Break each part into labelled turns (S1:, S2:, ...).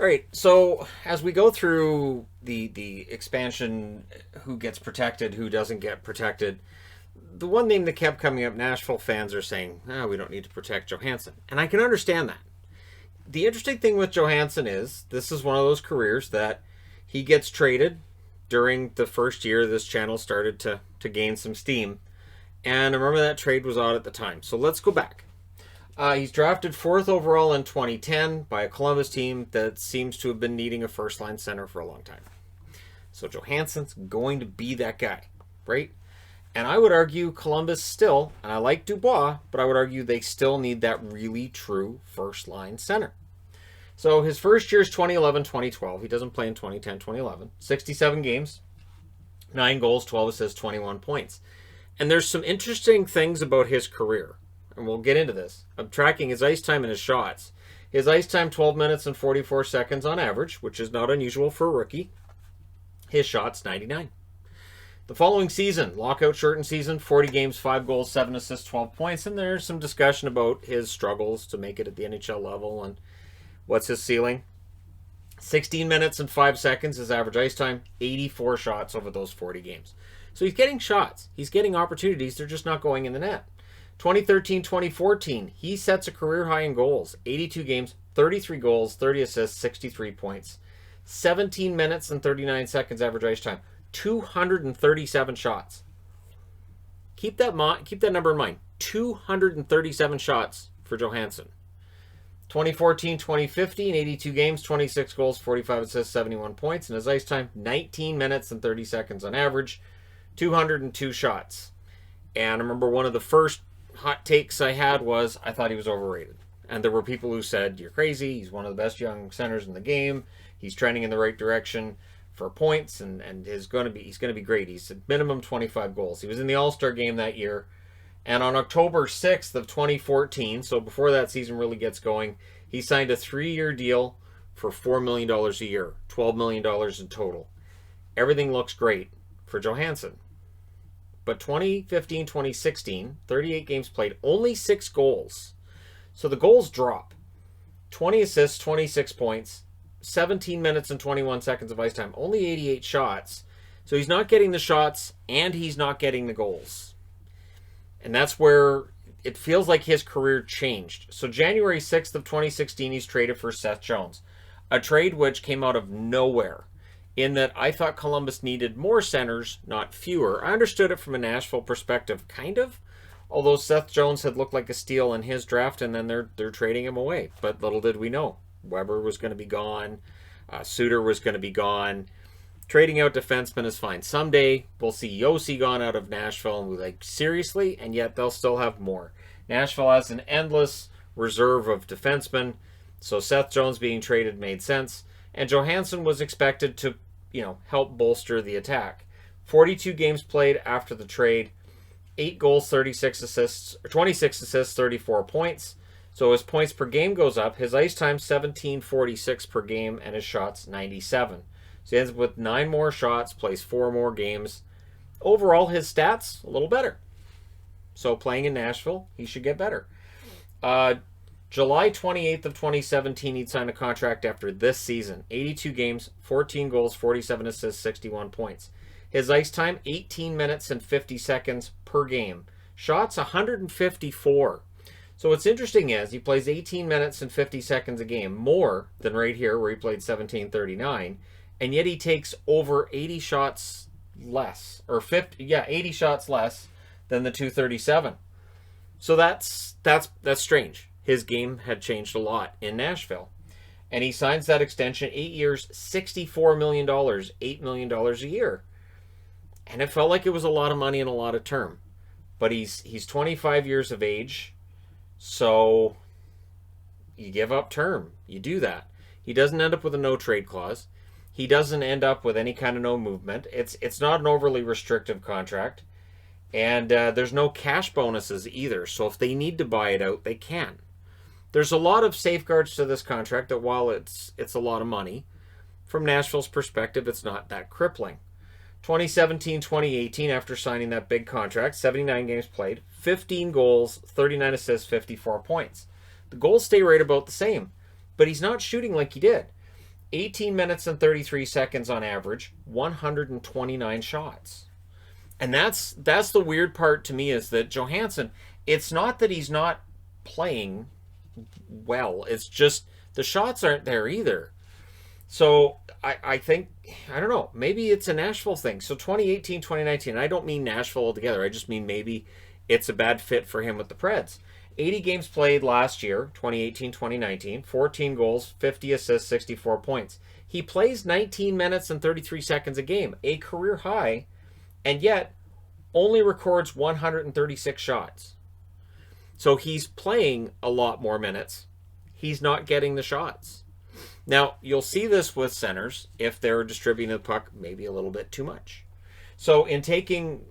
S1: All right, so as we go through the expansion, who gets protected, who doesn't get protected, the one name that kept coming up, Nashville fans are saying, we don't need to protect Johansen. And I can understand that. The interesting thing with Johansen is this is one of those careers that he gets traded during the first year this channel started to gain some steam. And I remember that trade was out at the time. So let's go back. He's drafted 4th overall in 2010 by a Columbus team that seems to have been needing a first-line center for a long time. So Johansen's going to be that guy, right? And I would argue Columbus still, and I like Dubois, but I would argue they still need that really true first-line center. So his first year is 2011-2012. He doesn't play in 2010-2011. 67 games, 9 goals, 12 assists, 21 points. And there's some interesting things about his career. And we'll get into this. I'm tracking his ice time and his shots. His ice time, 12 minutes and 44 seconds on average, which is not unusual for a rookie. His shots, 99. The following season, lockout shortened season, 40 games, 5 goals, 7 assists, 12 points. And there's some discussion about his struggles to make it at the NHL level and what's his ceiling. 16 minutes and 5 seconds, his average ice time, 84 shots over those 40 games. So he's getting shots. He's getting opportunities. They're just not going in the net. 2013-2014, he sets a career high in goals. 82 games, 33 goals, 30 assists, 63 points. 17 minutes and 39 seconds average ice time. 237 shots. Keep that number in mind. 237 shots for Johansen. 2014-2015, 82 games, 26 goals, 45 assists, 71 points. And his ice time, 19 minutes and 30 seconds on average. 202 shots. And I remember one of the first hot takes I had was I thought he was overrated. And there were people who said, you're crazy. He's one of the best young centers in the game. He's trending in the right direction for points and he's going to be great. He's at minimum 25 goals. He was in the All-Star game that year. And on October 6th of 2014, so before that season really gets going, he signed a 3-year deal for $4 million a year, $12 million in total. Everything looks great for Johansen. But 2015-2016, 38 games played, only 6 goals. So the goals drop. 20 assists, 26 points, 17 minutes and 21 seconds of ice time, only 88 shots. So he's not getting the shots and he's not getting the goals. And that's where it feels like his career changed. So January 6th of 2016, he's traded for Seth Jones. A trade which came out of nowhere. In that I thought Columbus needed more centers, not fewer. I understood it from a Nashville perspective, kind of. Although Seth Jones had looked like a steal in his draft, and then they're trading him away. But little did we know. Weber was going to be gone. Suter was going to be gone. Trading out defensemen is fine. Someday we'll see Yossi gone out of Nashville, and we're like, seriously? And yet they'll still have more. Nashville has an endless reserve of defensemen, so Seth Jones being traded made sense. And Johansen was expected to, help bolster the attack. 42 games played after the trade. 8 goals, 26 assists, 34 points. So his points per game goes up. His ice time, 17.46 per game, and his shots, 97. So he ends up with 9 more shots, plays 4 more games. Overall, his stats, a little better. So playing in Nashville, he should get better. July 28th of 2017, he'd signed a contract after this season. 82 games, 14 goals, 47 assists, 61 points. His ice time, 18 minutes and 50 seconds per game. Shots, 154. So what's interesting is he plays 18 minutes and 50 seconds a game, more than right here where he played 17:39, and yet he takes over 80 shots less, or 80 shots less than the 237. So that's strange. His game had changed a lot in Nashville. And he signs that extension, 8 years, $64 million, $8 million a year. And it felt like it was a lot of money and a lot of term. But he's 25 years of age, so you give up term. You do that. He doesn't end up with a no-trade clause. He doesn't end up with any kind of no movement. It's not an overly restrictive contract. And there's no cash bonuses either. So if they need to buy it out, they can. There's a lot of safeguards to this contract that while it's a lot of money, from Nashville's perspective, it's not that crippling. 2017-2018, after signing that big contract, 79 games played, 15 goals, 39 assists, 54 points. The goals stay right about the same, but he's not shooting like he did. 18 minutes and 33 seconds on average, 129 shots. And that's the weird part to me, is that Johansen, it's not that he's not playing well. It's just the shots aren't there either. So I think, I don't know, maybe it's a Nashville thing. So 2018, 2019, I don't mean Nashville altogether. I just mean maybe it's a bad fit for him with the Preds. 80 games played last year, 2018, 2019, 14 goals, 50 assists, 64 points. He plays 19 minutes and 33 seconds a game, a career high, and yet only records 136 shots. So he's playing a lot more minutes. He's not getting the shots. Now, you'll see this with centers if they're distributing the puck maybe a little bit too much. So in taking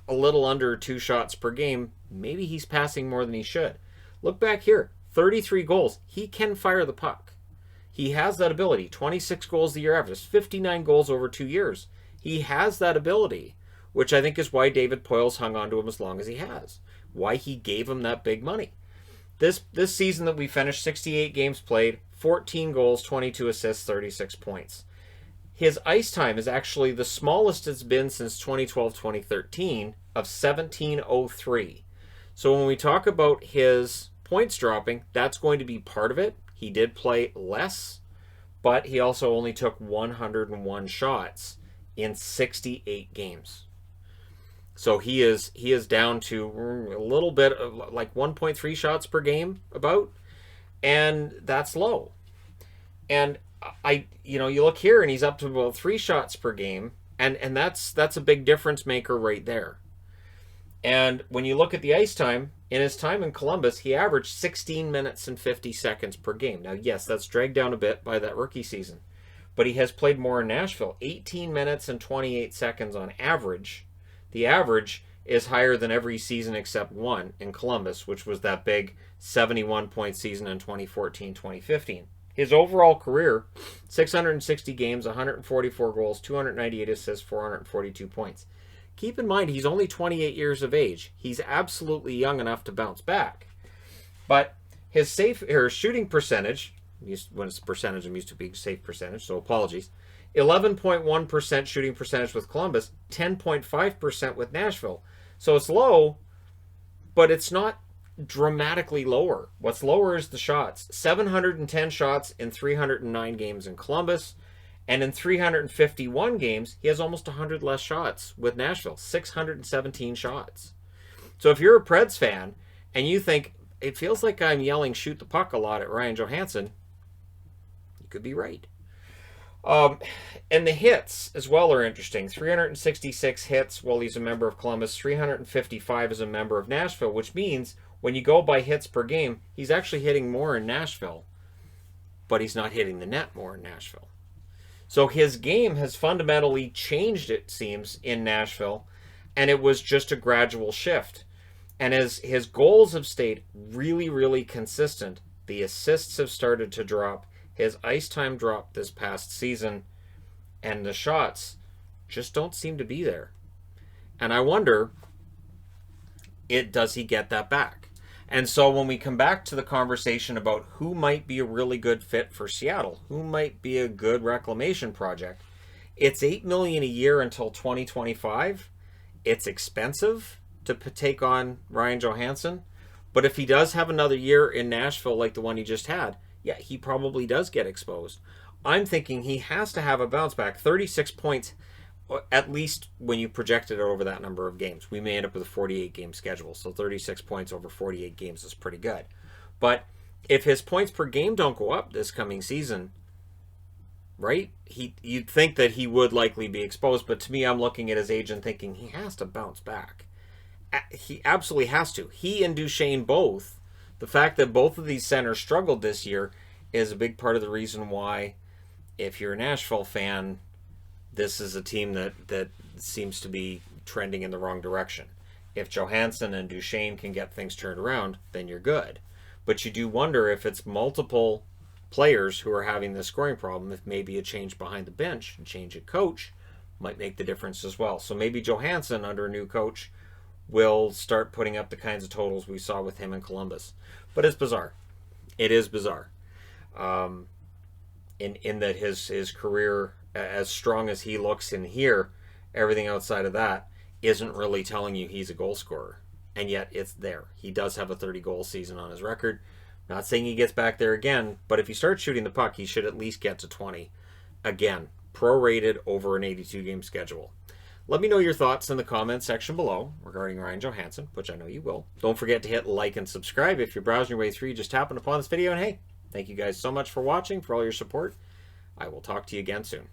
S1: a little under 2 shots per game, maybe he's passing more than he should. Look back here, 33 goals. He can fire the puck. He has that ability. 26 goals a year average, 59 goals over 2 years. He has that ability, which I think is why David Poyle's hung on to him as long as he has. Why he gave him that big money. This season that we finished, 68 games played, 14 goals, 22 assists, 36 points. His ice time is actually the smallest it's been since 2012-2013 of 1703. So when we talk about his points dropping, that's going to be part of it. He did play less, but he also only took 101 shots in 68 games. So he is down to a little bit of like 1.3 shots per game about, and that's low. And you look here and he's up to about 3 shots per game, and that's a big difference maker right there. And when you look at the ice time, in his time in Columbus, he averaged 16 minutes and 50 seconds per game. Now, yes, that's dragged down a bit by that rookie season, but he has played more in Nashville, 18 minutes and 28 seconds on average. The average is higher than every season except one in Columbus, which was that big 71-point season in 2014-2015. His overall career, 660 games, 144 goals, 298 assists, 442 points. Keep in mind, he's only 28 years of age. He's absolutely young enough to bounce back. But his shooting percentage, when it's percentage, I'm used to being safe percentage, so apologies. 11.1% shooting percentage with Columbus, 10.5% with Nashville. So it's low, but it's not dramatically lower. What's lower is the shots. 710 shots in 309 games in Columbus, and in 351 games, he has almost 100 less shots with Nashville, 617 shots. So if you're a Preds fan and you think, it feels like I'm yelling shoot the puck a lot at Ryan Johansen, you could be right. And the hits as well are interesting. 366 hits while he's a member of Columbus, 355 as a member of Nashville, which means when you go by hits per game, he's actually hitting more in Nashville, but he's not hitting the net more in Nashville. So his game has fundamentally changed, it seems, in Nashville, and it was just a gradual shift. And as his goals have stayed really, really consistent, the assists have started to drop, his ice time dropped this past season, and the shots just don't seem to be there. And I wonder, does he get that back? And so when we come back to the conversation about who might be a really good fit for Seattle, who might be a good reclamation project, it's $8 million a year until 2025. It's expensive to take on Ryan Johansen, but if he does have another year in Nashville like the one he just had, yeah, he probably does get exposed. I'm thinking he has to have a bounce back. 36 points, at least when you project it over that number of games. We may end up with a 48-game schedule, so 36 points over 48 games is pretty good. But if his points per game don't go up this coming season, right, you'd think that he would likely be exposed, but to me, I'm looking at his age and thinking he has to bounce back. He absolutely has to. He and Duchesne both. The fact that both of these centers struggled this year is a big part of the reason why, if you're a Nashville fan, this is a team that seems to be trending in the wrong direction. If Johansen and Duchesne can get things turned around, then you're good. But you do wonder if it's multiple players who are having this scoring problem, if maybe a change behind the bench, a change at coach, might make the difference as well. So maybe Johansen, under a new coach, will start putting up the kinds of totals we saw with him in Columbus. But it's bizarre. It is bizarre. in that his career, as strong as he looks in here, everything outside of that isn't really telling you he's a goal scorer. And yet it's there. He does have a 30-goal season on his record. Not saying he gets back there again, but if he starts shooting the puck, he should at least get to 20. Again, prorated over an 82-game schedule. Let me know your thoughts in the comments section below regarding Ryan Johansen, which I know you will. Don't forget to hit like and subscribe if you're browsing your way through. You just happened upon this video. And hey, thank you guys so much for watching, for all your support. I will talk to you again soon.